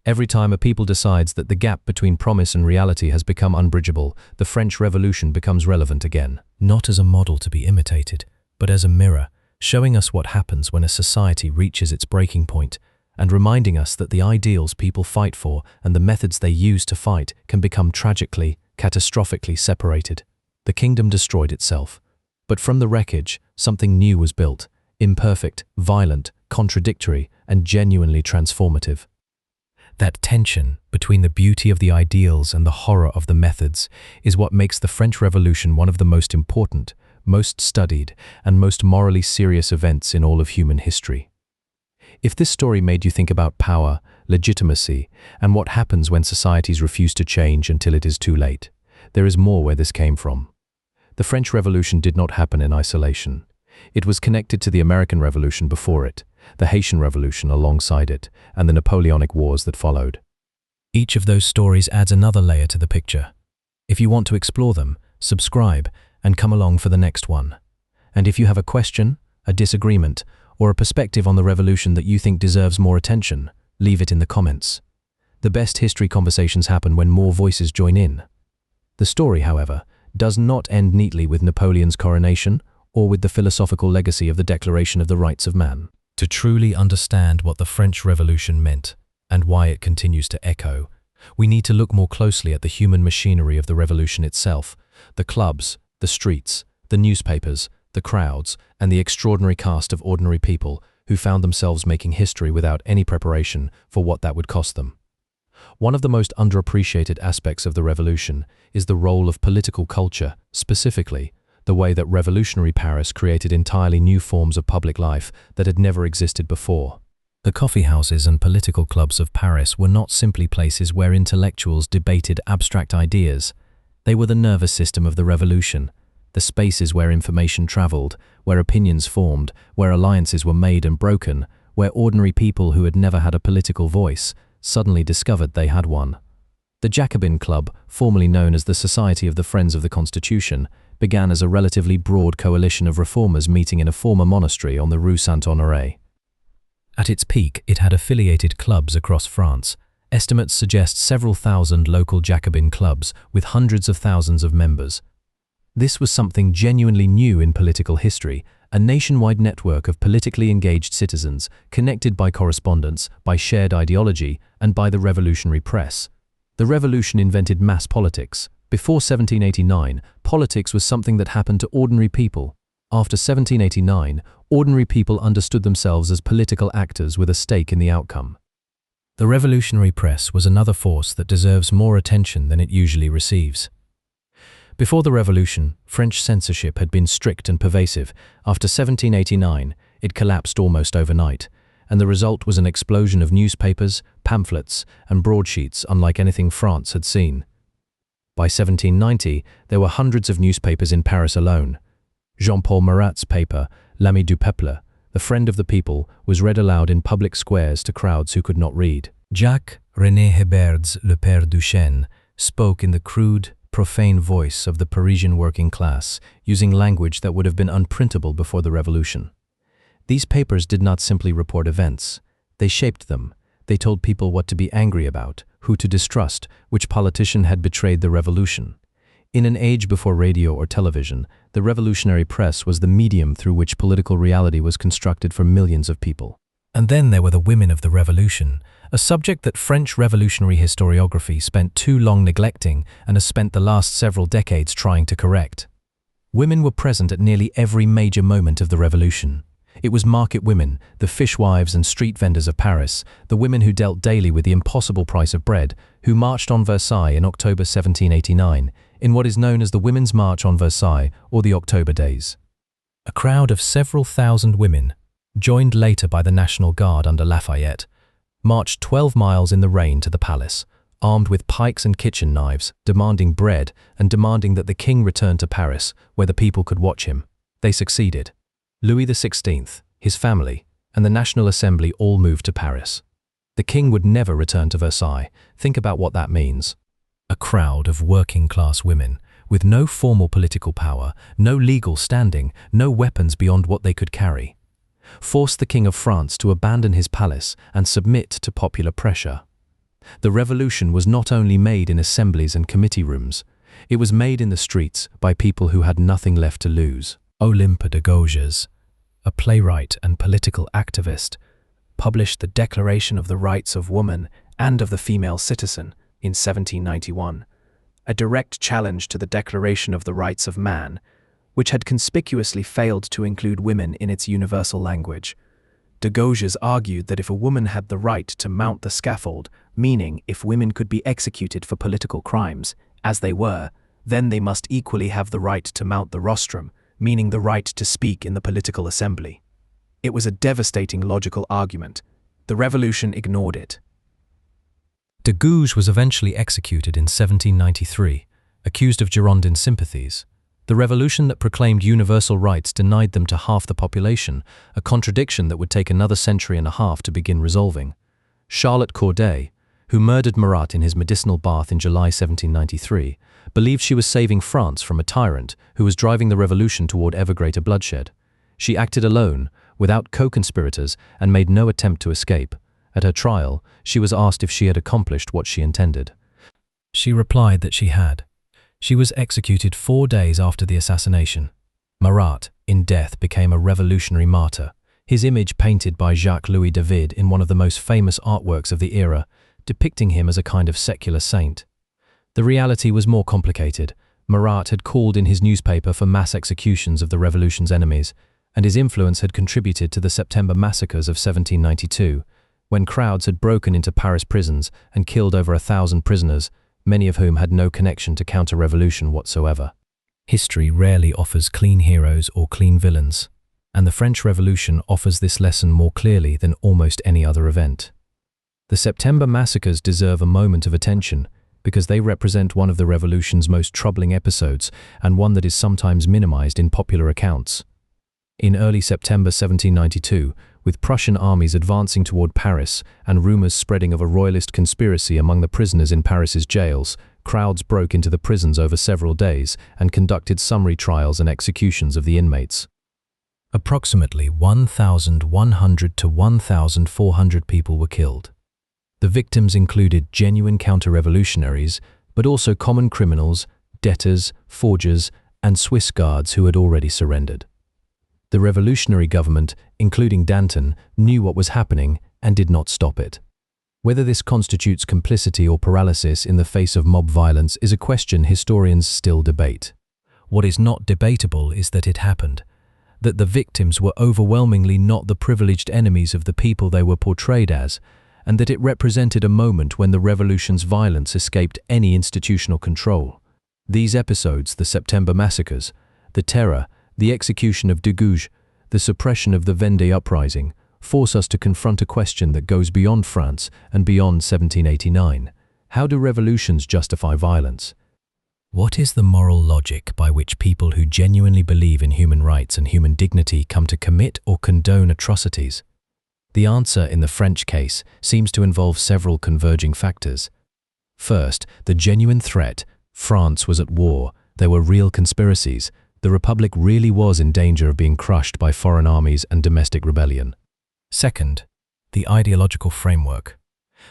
every time a people decides that the gap between promise and reality has become unbridgeable, the French Revolution becomes relevant again. Not as a model to be imitated, but as a mirror, showing us what happens when a society reaches its breaking point, and reminding us that the ideals people fight for and the methods they use to fight can become tragically, catastrophically separated. The kingdom destroyed itself. But from the wreckage, something new was built, imperfect, violent, contradictory, and genuinely transformative. That tension between the beauty of the ideals and the horror of the methods is what makes the French Revolution one of the most important, most studied, and most morally serious events in all of human history. If this story made you think about power, legitimacy, and what happens when societies refuse to change until it is too late, there is more where this came from. The French Revolution did not happen in isolation. It was connected to the American Revolution before it, the Haitian Revolution alongside it, and the Napoleonic Wars that followed. Each of those stories adds another layer to the picture. If you want to explore them, subscribe and come along for the next one. And if you have a question, a disagreement, or a perspective on the revolution that you think deserves more attention, leave it in the comments. The best history conversations happen when more voices join in. The story, however, does not end neatly with Napoleon's coronation or with the philosophical legacy of the Declaration of the Rights of Man. To truly understand what the French Revolution meant and why it continues to echo, we need to look more closely at the human machinery of the revolution itself, the clubs, the streets, the newspapers, the crowds, and the extraordinary cast of ordinary people who found themselves making history without any preparation for what that would cost them. One of the most underappreciated aspects of the revolution is the role of political culture, specifically the way that revolutionary Paris created entirely new forms of public life that had never existed before. The coffeehouses and political clubs of Paris were not simply places where intellectuals debated abstract ideas. They were the nervous system of the revolution, the spaces where information traveled, where opinions formed, where alliances were made and broken, where ordinary people who had never had a political voice suddenly discovered they had one. The Jacobin Club, formerly known as the Society of the Friends of the Constitution, began as a relatively broad coalition of reformers meeting in a former monastery on the Rue Saint-Honoré. At its peak, it had affiliated clubs across France. Estimates suggest several thousand local Jacobin clubs with hundreds of thousands of members. This was something genuinely new in political history, a nationwide network of politically engaged citizens connected by correspondence, by shared ideology, and by the revolutionary press. The revolution invented mass politics. Before 1789, politics was something that happened to ordinary people. After 1789, ordinary people understood themselves as political actors with a stake in the outcome. The revolutionary press was another force that deserves more attention than it usually receives. Before the revolution, French censorship had been strict and pervasive. After 1789, it collapsed almost overnight, and the result was an explosion of newspapers, pamphlets, and broadsheets unlike anything France had seen. By 1790, there were hundreds of newspapers in Paris alone. Jean-Paul Marat's paper, L'Ami du Peuple, the friend of the people, was read aloud in public squares to crowds who could not read. Jacques René Hébert's Le Père Duchesne spoke in the crude, profane voice of the Parisian working class, using language that would have been unprintable before the revolution. These papers did not simply report events. They shaped them. They told people what to be angry about, who to distrust, which politician had betrayed the revolution. In an age before radio or television, the revolutionary press was the medium through which political reality was constructed for millions of people. And then there were the women of the revolution, a subject that French revolutionary historiography spent too long neglecting and has spent the last several decades trying to correct. Women were present at nearly every major moment of the revolution. It was market women, the fishwives and street vendors of Paris, the women who dealt daily with the impossible price of bread, who marched on Versailles in October 1789, in what is known as the Women's March on Versailles or the October Days. A crowd of several thousand women, joined later by the National Guard under Lafayette, marched 12 miles in the rain to the palace, armed with pikes and kitchen knives, demanding bread and demanding that the king return to Paris, where the people could watch him. They succeeded. Louis XVI, his family, and the National Assembly all moved to Paris. The king would never return to Versailles. Think about what that means. A crowd of working-class women, with no formal political power, no legal standing, no weapons beyond what they could carry, forced the King of France to abandon his palace and submit to popular pressure. The revolution was not only made in assemblies and committee rooms, it was made in the streets by people who had nothing left to lose. Olympe de Gouges, a playwright and political activist, published the Declaration of the Rights of Woman and of the Female Citizen in 1791, a direct challenge to the Declaration of the Rights of Man, which had conspicuously failed to include women in its universal language. De Gouges argued that if a woman had the right to mount the scaffold, meaning if women could be executed for political crimes, as they were, then they must equally have the right to mount the rostrum, meaning the right to speak in the political assembly. It was a devastating logical argument. The revolution ignored it. De Gouges was eventually executed in 1793, accused of Girondin sympathies. The revolution that proclaimed universal rights denied them to half the population, a contradiction that would take another century and a half to begin resolving. Charlotte Corday, who murdered Marat in his medicinal bath in July 1793, believed she was saving France from a tyrant who was driving the revolution toward ever greater bloodshed. She acted alone, without co-conspirators, and made no attempt to escape. At her trial, she was asked if she had accomplished what she intended. She replied that she had. She was executed 4 days after the assassination. Marat, in death, became a revolutionary martyr, his image painted by Jacques-Louis David in one of the most famous artworks of the era, depicting him as a kind of secular saint. The reality was more complicated. Marat had called in his newspaper for mass executions of the revolution's enemies, and his influence had contributed to the September massacres of 1792, when crowds had broken into Paris prisons and killed over 1,000 prisoners, many of whom had no connection to counter-revolution whatsoever. History rarely offers clean heroes or clean villains, and the French Revolution offers this lesson more clearly than almost any other event. The September massacres deserve a moment of attention because they represent one of the revolution's most troubling episodes and one that is sometimes minimized in popular accounts. In early September 1792, with Prussian armies advancing toward Paris and rumors spreading of a royalist conspiracy among the prisoners in Paris's jails. Crowds broke into the prisons over several days and conducted summary trials and executions of the inmates. Approximately 1,100 to 1,400 people were killed. The victims included genuine counter-revolutionaries, but also common criminals, debtors, forgers, and Swiss guards who had already surrendered. The revolutionary government, including Danton, knew what was happening and did not stop it. Whether this constitutes complicity or paralysis in the face of mob violence is a question historians still debate. What is not debatable is that it happened, that the victims were overwhelmingly not the privileged enemies of the people they were portrayed as, and that it represented a moment when the revolution's violence escaped any institutional control. These episodes, the September massacres, the terror, the execution of Degouche, the suppression of the Vendée uprising, force us to confront a question that goes beyond France and beyond 1789. How do revolutions justify violence? What is the moral logic by which people who genuinely believe in human rights and human dignity come to commit or condone atrocities? The answer in the French case seems to involve several converging factors. First, the genuine threat. France was at war. There were real conspiracies. The Republic really was in danger of being crushed by foreign armies and domestic rebellion. Second, the ideological framework.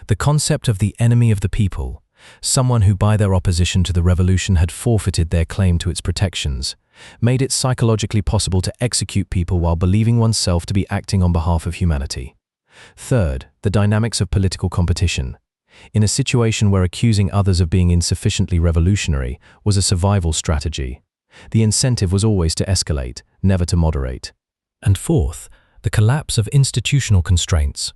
The concept of the enemy of the people, someone who by their opposition to the revolution had forfeited their claim to its protections, made it psychologically possible to execute people while believing oneself to be acting on behalf of humanity. Third, the dynamics of political competition. In a situation where accusing others of being insufficiently revolutionary was a survival strategy, the incentive was always to escalate, never to moderate. And fourth, the collapse of institutional constraints.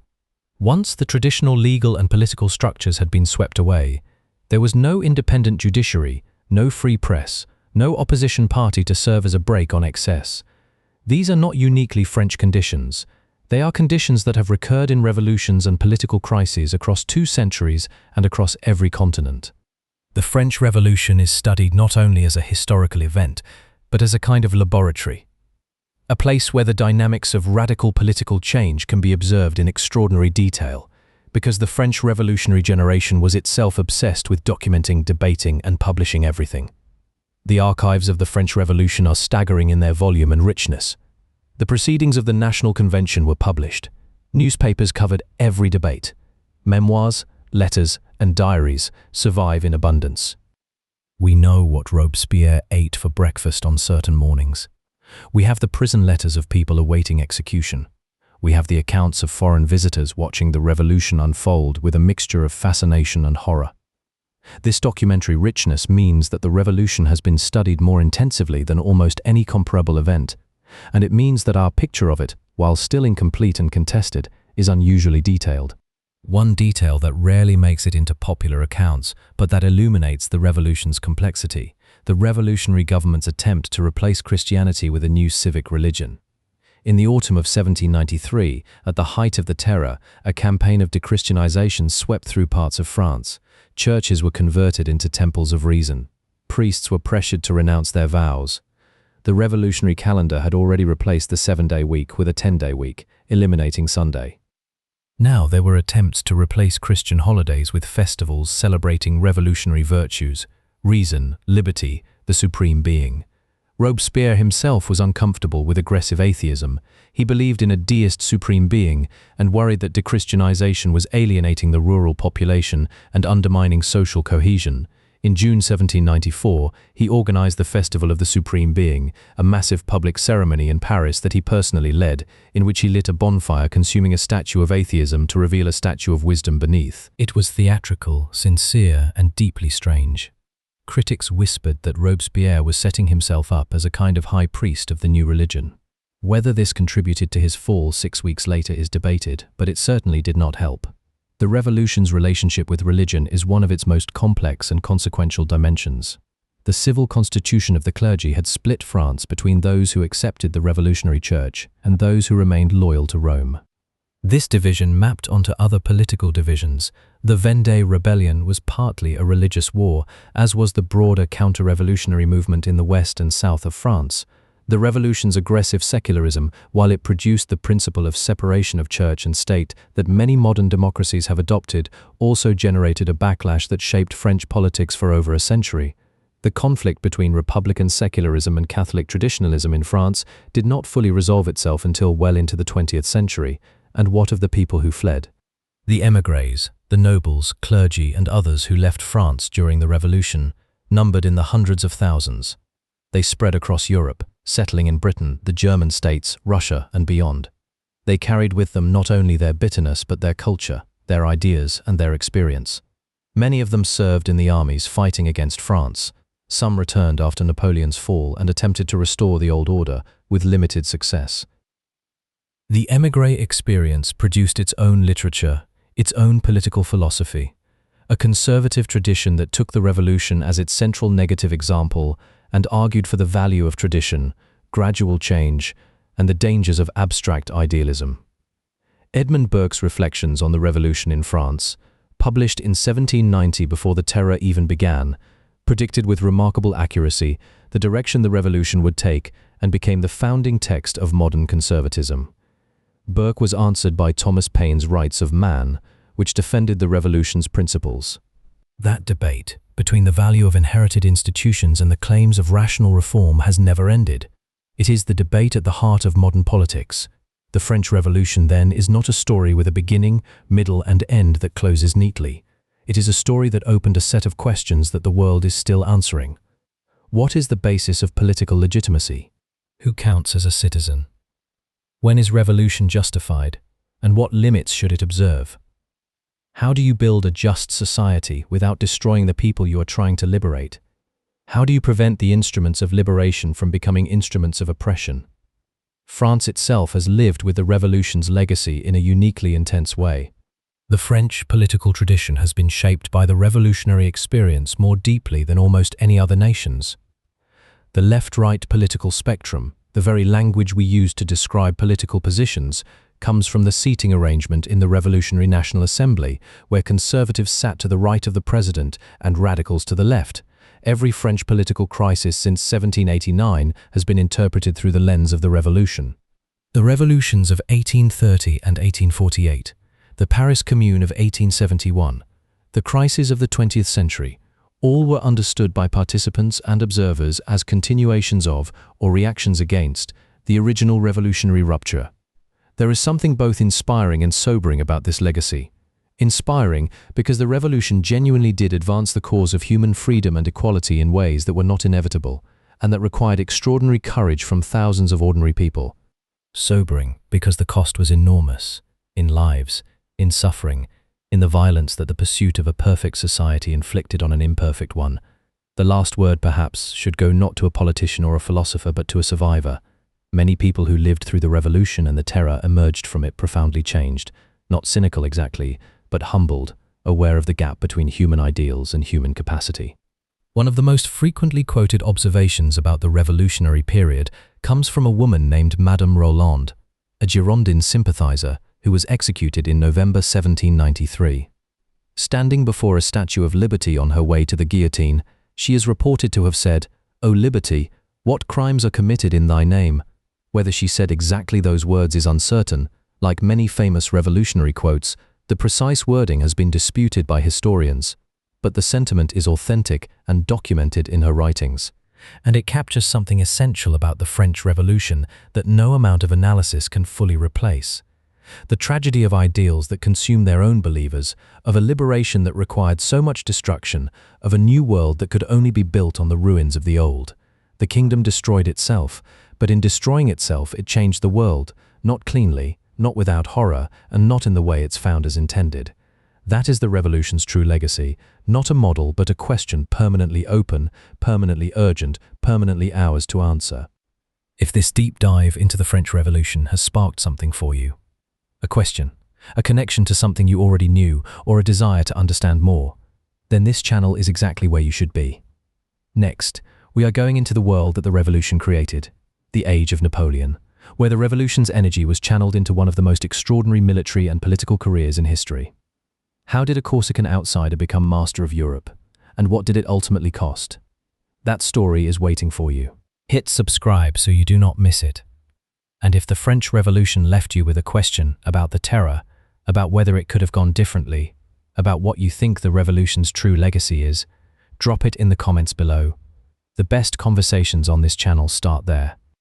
Once the traditional legal and political structures had been swept away, there was no independent judiciary, no free press, no opposition party to serve as a brake on excess. These are not uniquely French conditions. They are conditions that have recurred in revolutions and political crises across 2 centuries and across every continent. The French Revolution is studied not only as a historical event, but as a kind of laboratory. A place where the dynamics of radical political change can be observed in extraordinary detail, because the French revolutionary generation was itself obsessed with documenting, debating, and publishing everything. The archives of the French Revolution are staggering in their volume and richness. The proceedings of the National Convention were published. Newspapers covered every debate. Memoirs, letters, and diaries survive in abundance. We know what Robespierre ate for breakfast on certain mornings. We have the prison letters of people awaiting execution. We have the accounts of foreign visitors watching the revolution unfold with a mixture of fascination and horror. This documentary richness means that the revolution has been studied more intensively than almost any comparable event, and it means that our picture of it, while still incomplete and contested, is unusually detailed. One detail that rarely makes it into popular accounts, but that illuminates the revolution's complexity: the revolutionary government's attempt to replace Christianity with a new civic religion. In the autumn of 1793, at the height of the terror, a campaign of dechristianization swept through parts of France. Churches were converted into temples of reason. Priests were pressured to renounce their vows. The revolutionary calendar had already replaced the 7-day week with a 10-day week, eliminating Sunday. Now there were attempts to replace Christian holidays with festivals celebrating revolutionary virtues: reason, liberty, the supreme being. Robespierre himself was uncomfortable with aggressive atheism. He believed in a deist supreme being and worried that dechristianization was alienating the rural population and undermining social cohesion. In June 1794, he organized the Festival of the Supreme Being, a massive public ceremony in Paris that he personally led, in which he lit a bonfire consuming a statue of atheism to reveal a statue of wisdom beneath. It was theatrical, sincere, and deeply strange. Critics whispered that Robespierre was setting himself up as a kind of high priest of the new religion. Whether this contributed to his fall 6 weeks later is debated, but it certainly did not help. The revolution's relationship with religion is one of its most complex and consequential dimensions. The civil constitution of the clergy had split France between those who accepted the revolutionary church and those who remained loyal to Rome. This division mapped onto other political divisions. The Vendée Rebellion was partly a religious war, as was the broader counter-revolutionary movement in the west and south of France. The revolution's aggressive secularism, while it produced the principle of separation of church and state that many modern democracies have adopted, also generated a backlash that shaped French politics for over a century. The conflict between Republican secularism and Catholic traditionalism in France did not fully resolve itself until well into the 20th century. And what of the people who fled? The émigrés, the nobles, clergy, and others who left France during the Revolution, numbered in the hundreds of thousands. They spread across Europe, settling in Britain, the German states, Russia, and beyond. They carried with them not only their bitterness but their culture, their ideas, and their experience. Many of them served in the armies fighting against France. Some returned after Napoleon's fall and attempted to restore the old order, with limited success. The émigré experience produced its own literature, its own political philosophy, a conservative tradition that took the revolution as its central negative example and argued for the value of tradition, gradual change, and the dangers of abstract idealism. Edmund Burke's Reflections on the Revolution in France, published in 1790 before the Terror even began, predicted with remarkable accuracy the direction the revolution would take and became the founding text of modern conservatism. Burke was answered by Thomas Paine's Rights of Man, which defended the revolution's principles. That debate between the value of inherited institutions and the claims of rational reform has never ended. It is the debate at the heart of modern politics. The French Revolution, then, is not a story with a beginning, middle, and end that closes neatly. It is a story that opened a set of questions that the world is still answering. What is the basis of political legitimacy? Who counts as a citizen? When is revolution justified, and what limits should it observe? How do you build a just society without destroying the people you are trying to liberate? How do you prevent the instruments of liberation from becoming instruments of oppression? France itself has lived with the revolution's legacy in a uniquely intense way. The French political tradition has been shaped by the revolutionary experience more deeply than almost any other nation's. The left-right political spectrum, the very language we use to describe political positions, comes from the seating arrangement in the Revolutionary National Assembly, where conservatives sat to the right of the president and radicals to the left. Every French political crisis since 1789 has been interpreted through the lens of the Revolution. The revolutions of 1830 and 1848, the Paris Commune of 1871, the crises of the 20th century, all were understood by participants and observers as continuations of, or reactions against, the original revolutionary rupture. There is something both inspiring and sobering about this legacy. Inspiring because the revolution genuinely did advance the cause of human freedom and equality in ways that were not inevitable, and that required extraordinary courage from thousands of ordinary people. Sobering because the cost was enormous, in lives, in suffering, in the violence that the pursuit of a perfect society inflicted on an imperfect one. The last word, perhaps, should go not to a politician or a philosopher, but to a survivor. Many people who lived through the revolution and the terror emerged from it profoundly changed, not cynical exactly, but humbled, aware of the gap between human ideals and human capacity. One of the most frequently quoted observations about the revolutionary period comes from a woman named Madame Roland, a Girondin sympathizer who was executed in November 1793. Standing before a Statue of Liberty on her way to the guillotine, she is reported to have said, "O Liberty, what crimes are committed in thy name?" Whether she said exactly those words is uncertain. Like many famous revolutionary quotes, the precise wording has been disputed by historians, but the sentiment is authentic and documented in her writings. And it captures something essential about the French Revolution that no amount of analysis can fully replace. The tragedy of ideals that consume their own believers, of a liberation that required so much destruction, of a new world that could only be built on the ruins of the old. The kingdom destroyed itself, but in destroying itself it changed the world, not cleanly, not without horror, and not in the way its founders intended. That is the revolution's true legacy, not a model but a question permanently open, permanently urgent, permanently ours to answer. If this deep dive into the French Revolution has sparked something for you, a question, a connection to something you already knew, or a desire to understand more, then this channel is exactly where you should be. Next, we are going into the world that the revolution created, the age of Napoleon, where the revolution's energy was channeled into one of the most extraordinary military and political careers in history. How did a Corsican outsider become master of Europe, and what did it ultimately cost? That story is waiting for you. Hit subscribe so you do not miss it. And if the French Revolution left you with a question about the terror, about whether it could have gone differently, about what you think the revolution's true legacy is, drop it in the comments below. The best conversations on this channel start there.